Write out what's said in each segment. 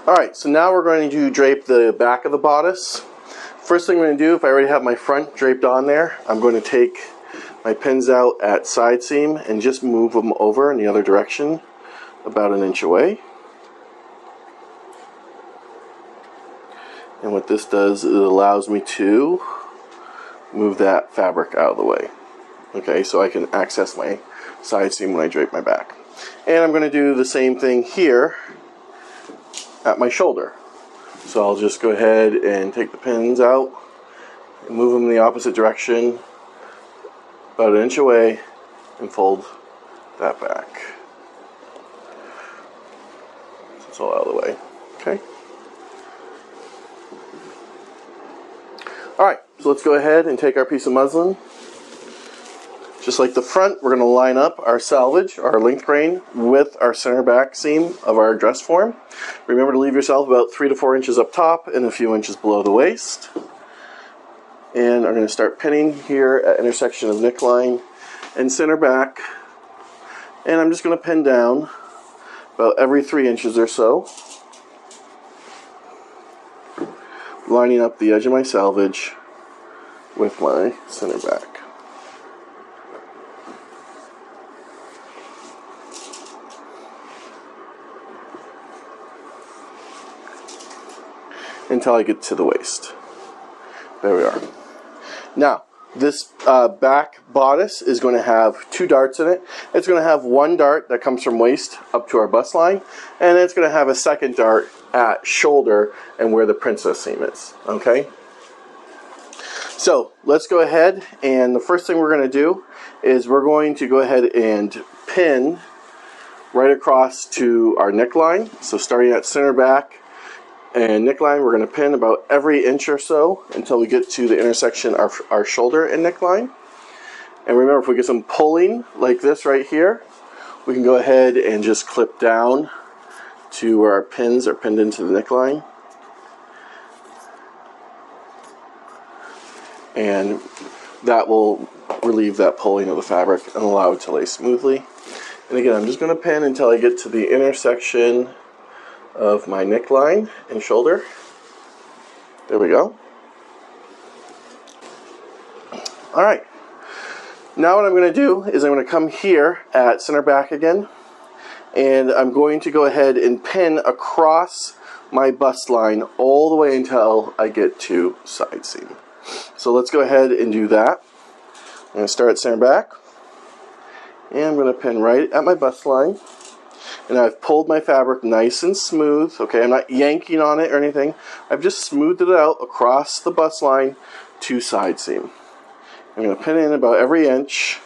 Alright, so now we're going to drape the back of the bodice. First thing I'm going to do, if I already have my front draped on there, I'm going to take my pins out at side seam and just move them over in the other direction about an inch away. And what this does, it allows me to move that fabric out of the way. Okay, so I can access my side seam when I drape my back. And I'm going to do the same thing here at my shoulder. So I'll just go ahead and take the pins out and move them in the opposite direction about an inch away and fold that back. So it's all out of the way. Okay. Alright, so let's go ahead and take our piece of muslin. Just like the front, we're going to line up our selvage, our length grain, with our center back seam of our dress form. Remember to leave yourself about 3 to 4 inches up top and a few inches below the waist. And I'm going to start pinning here at intersection of neckline and center back. And I'm just going to pin down about every 3 inches or so, lining up the edge of my selvage with my center back. Until I get to the waist. There we are. Now, this back bodice is going to have 2 darts in it. It's going to have 1 dart that comes from waist up to our bust line, and it's going to have a second dart at shoulder and where the princess seam is. Okay? So, let's go ahead, and the first thing we're going to do is we're going to go ahead and pin right across to our neckline. So starting at center back and neckline, we're going to pin about every inch or so until we get to the intersection of our shoulder and neckline. And remember, if we get some pulling like this right here, we can go ahead and just clip down to where our pins are pinned into the neckline. And that will relieve that pulling of the fabric and allow it to lay smoothly. And again, I'm just going to pin until I get to the intersection of my neckline and shoulder. There we go. Alright, now what I'm going to do is I'm going to come here at center back again, and I'm going to go ahead and pin across my bust line all the way until I get to side seam. So let's go ahead and do that. I'm going to start at center back, and I'm going to pin right at my bust line. And I've pulled my fabric nice and smooth. Okay, I'm not yanking on it or anything. I've just smoothed it out across the bust line to side seam. I'm going to pin in about every inch.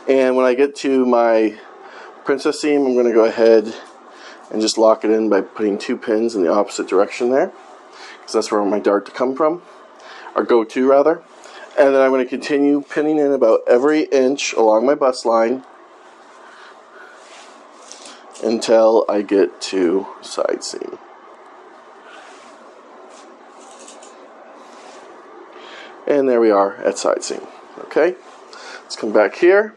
And when I get to my princess seam, I'm going to go ahead and just lock it in by putting 2 pins in the opposite direction there. That's where I want my dart to come from, or go to rather. And then I'm going to continue pinning in about every inch along my bust line until I get to side seam. And there we are at side seam. Okay, let's come back here.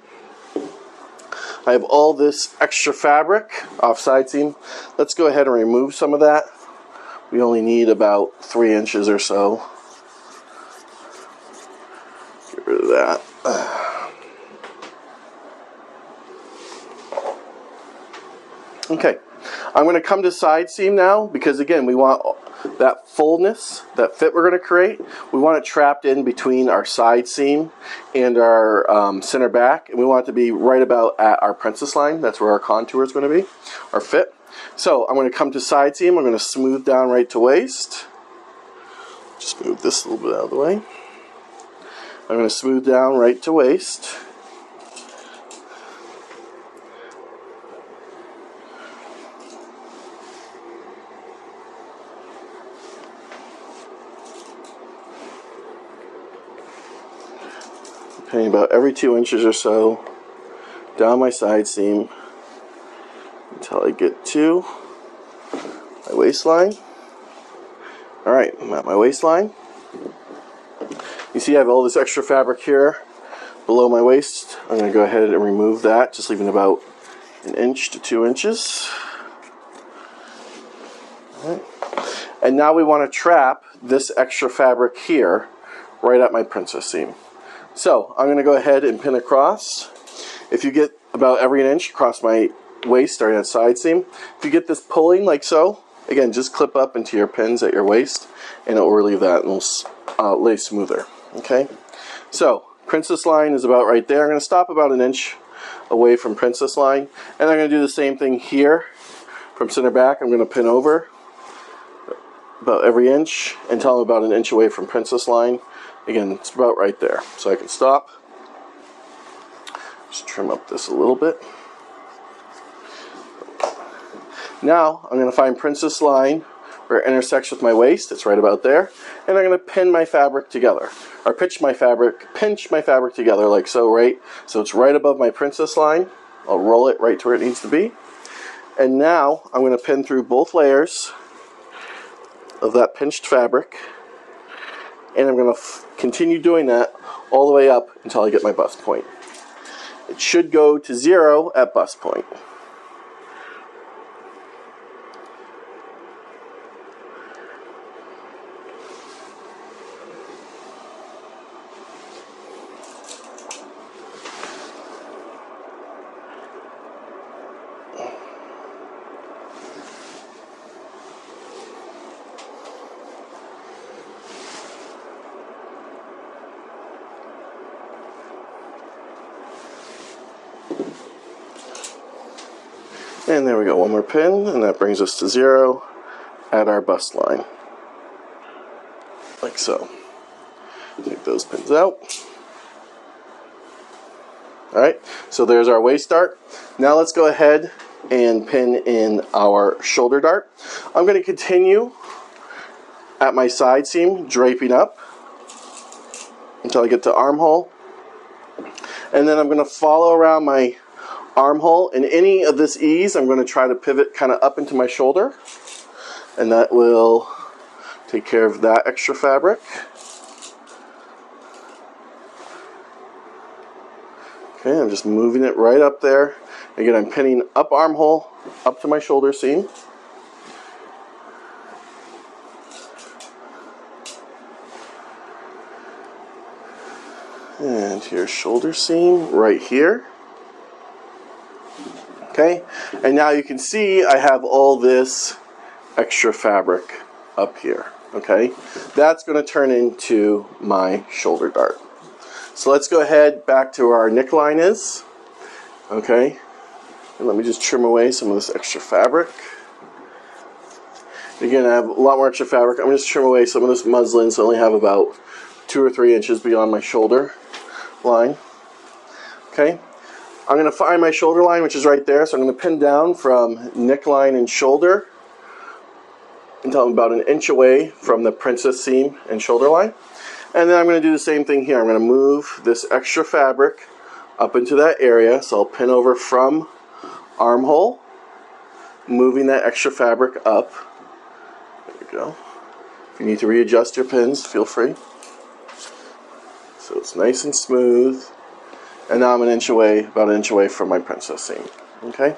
I have all this extra fabric off side seam. Let's go ahead and remove some of that. We only need about 3 inches or so. Get rid of that. Okay, I'm going to come to side seam now because again we want that fullness, that fit we're going to create. We want it trapped in between our side seam and our center back, and we want it to be right about at our princess line. That's where our contour is going to be, our fit. So I'm going to come to side seam. I'm going to smooth down right to waist. Just move this a little bit out of the way. I'm going to smooth down right to waist. Pinning about every 2 inches or so down my side seam until I get to my waistline. Alright, I'm at my waistline. You see I have all this extra fabric here below my waist. I'm going to go ahead and remove that, just leaving about 1 inch to 2 inches. All right. And now we want to trap this extra fabric here right at my princess seam. So I'm going to go ahead and pin across. If you get about every 1 inch across my waist starting at side seam, if you get this pulling like so, again, just clip up into your pins at your waist and it will relieve that and will lay smoother. Okay, so princess line is about right there. I'm going to stop about 1 inch away from princess line, and I'm going to do the same thing here from center back. I'm going to pin over about every inch until I'm about 1 inch away from princess line. Again, it's about right there. So I can stop. Just trim up this a little bit. Now I'm going to find princess line where it intersects with my waist. It's right about there. And I'm going to pin my fabric together. Or pinch my fabric together like so, right? So it's right above my princess line. I'll roll it right to where it needs to be. And now I'm going to pin through both layers of that pinched fabric, and I'm going to continue doing that all the way up until I get my bust point. It should go to 0 at bust point. And there we go, one more pin, and that brings us to 0 at our bust line. Like so. Take those pins out. Alright, so there's our waist dart. Now let's go ahead and pin in our shoulder dart. I'm going to continue at my side seam, draping up until I get to armhole. And then I'm going to follow around my armhole, and any of this ease I'm going to try to pivot kind of up into my shoulder, and that will take care of that extra fabric. Okay, I'm just moving it right up there. Again, I'm pinning up armhole up to my shoulder seam. And here's shoulder seam right here. Okay, and now you can see I have all this extra fabric up here. Okay, that's going to turn into my shoulder dart. So let's go ahead back to where our neckline is. Okay, and let me just trim away some of this extra fabric. Again, I have a lot more extra fabric. I'm going to trim away some of this muslin, so I only have about 2 or 3 inches beyond my shoulder line. Okay. I'm going to find my shoulder line, which is right there, so I'm going to pin down from neckline and shoulder until I'm about 1 inch away from the princess seam and shoulder line. And then I'm going to do the same thing here. I'm going to move this extra fabric up into that area, so I'll pin over from armhole, moving that extra fabric up. There we go. If you need to readjust your pins, feel free. So it's nice and smooth. And now I'm about an inch away from my princess seam. Okay,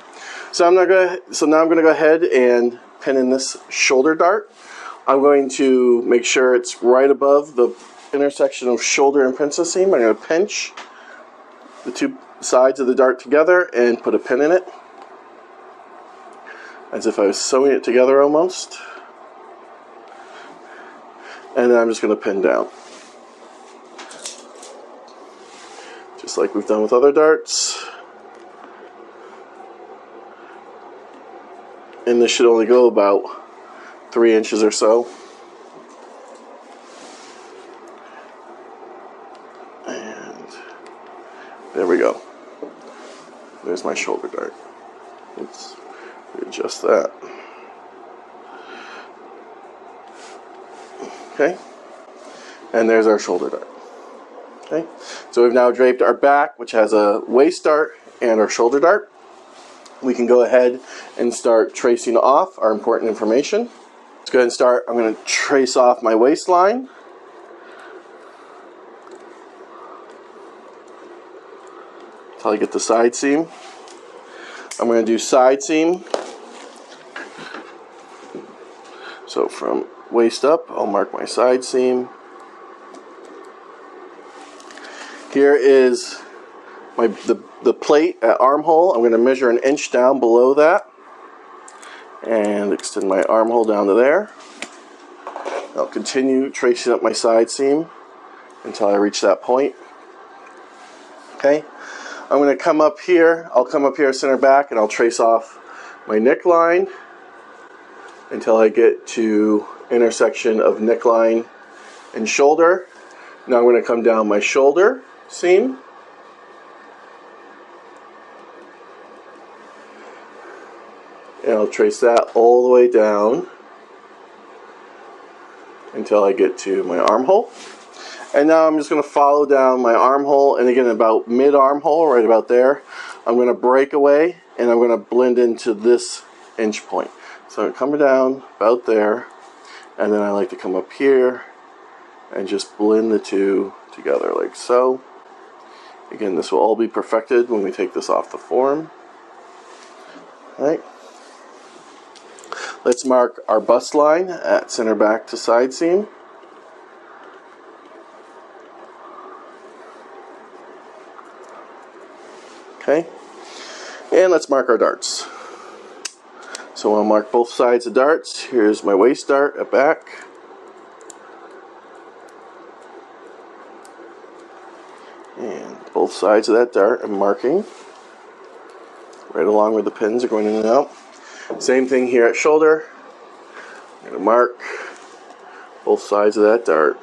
so now I'm going to go ahead and pin in this shoulder dart. I'm going to make sure it's right above the intersection of shoulder and princess seam. I'm going to pinch the two sides of the dart together and put a pin in it, as if I was sewing it together almost. And then I'm just going to pin down, just like we've done with other darts. And this should only go about 3 inches or so. And there we go. There's my shoulder dart. Let's readjust that. Okay. And there's our shoulder dart. Okay. So we've now draped our back, which has a waist dart, and our shoulder dart. We can go ahead and start tracing off our important information. Let's go ahead and start. I'm going to trace off my waistline. until I get the side seam. I'm going to do side seam. So from waist up, I'll mark my side seam. Here is the plate at armhole. I'm going to measure an inch down below that and extend my armhole down to there. I'll continue tracing up my side seam until I reach that point. Okay, I'm going to come up here. I'll come up here center back and I'll trace off my neckline until I get to intersection of neckline and shoulder. Now I'm going to come down my shoulder seam. And I'll trace that all the way down until I get to my armhole. And now I'm just going to follow down my armhole, and again about mid armhole, right about there, I'm going to break away and I'm going to blend into this inch point. So I'm coming down about there, and then I like to come up here and just blend the two together like so. Again, this will all be perfected when we take this off the form. All right. Let's mark our bust line at center back to side seam. Okay, and let's mark our darts. So I'll mark both sides of darts. Here's my waist dart at back. And both sides of that dart I'm marking right along where the pins are going in and out. Same thing here at shoulder. I'm going to mark both sides of that dart.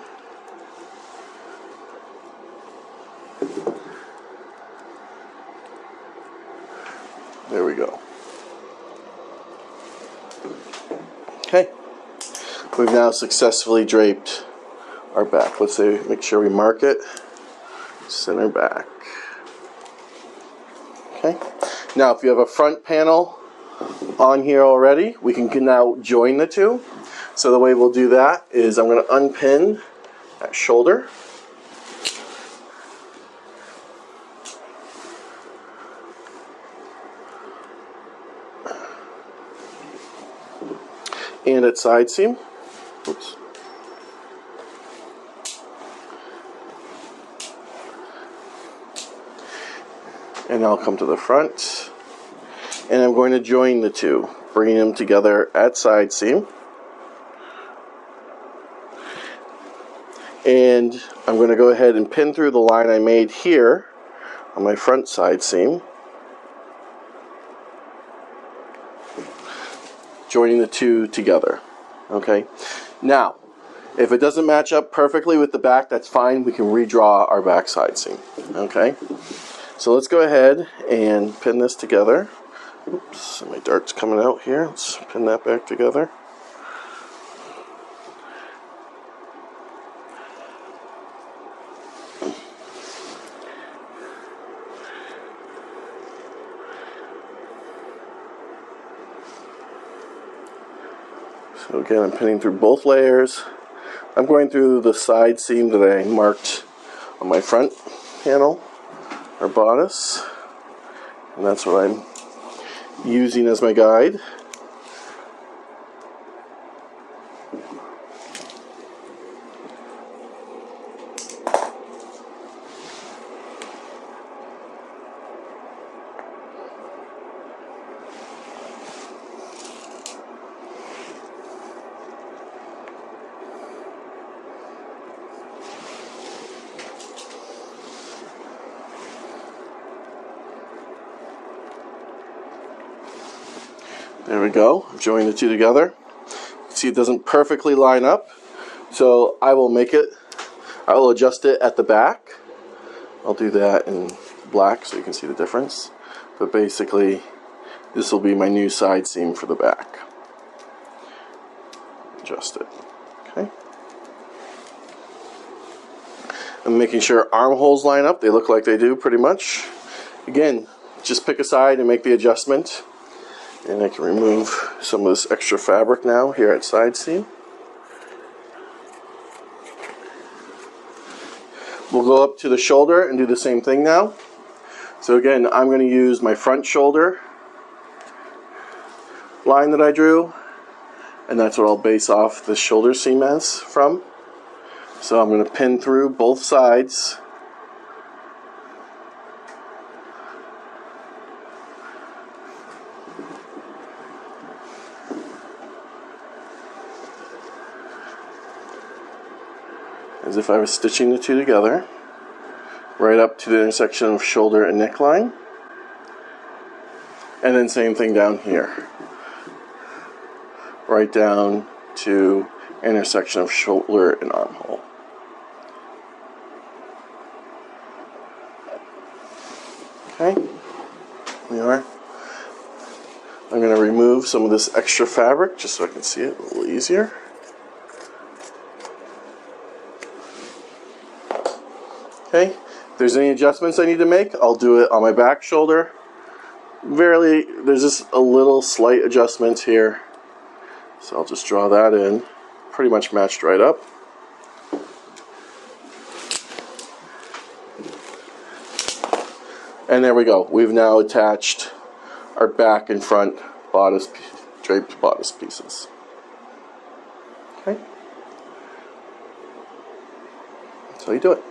There we go. Okay. We've now successfully draped our back. Let's say, make sure we mark it. Center back. Okay. Now, if you have a front panel on here already, we can now join the two. So the way we'll do that is I'm going to unpin that shoulder. And at side seam. Oops. And I'll come to the front. And I'm going to join the two, bringing them together at side seam. And I'm going to go ahead and pin through the line I made here on my front side seam, joining the two together. Okay. Now, if it doesn't match up perfectly with the back, that's fine. We can redraw our back side seam. Okay. So let's go ahead and pin this together. Oops, my dart's coming out here. Let's pin that back together. So again, I'm pinning through both layers. I'm going through the side seam that I marked on my front panel or bodice, and that's what I'm using as my guide. There we go. I've joined the two together. See, it doesn't perfectly line up, so I will adjust it at the back. I'll do that in black so you can see the difference. But basically, this will be my new side seam for the back. Adjust it. Okay. I'm making sure armholes line up. They look like they do pretty much. Again, just pick a side and make the adjustment. And I can remove some of this extra fabric now here at side seam. We'll go up to the shoulder and do the same thing now. So again, I'm going to use my front shoulder line that I drew, and that's what I'll base off the shoulder seam as from. So I'm going to pin through both sides. As if I was stitching the two together, right up to the intersection of shoulder and neckline. And then same thing down here. Right down to intersection of shoulder and armhole. Okay, we are. I'm going to remove some of this extra fabric just so I can see it a little easier. Okay, if there's any adjustments I need to make, I'll do it on my back shoulder. There's just a little slight adjustment here. So I'll just draw that in. Pretty much matched right up. And there we go. We've now attached our back and front bodice, draped bodice pieces. Okay. That's how you do it.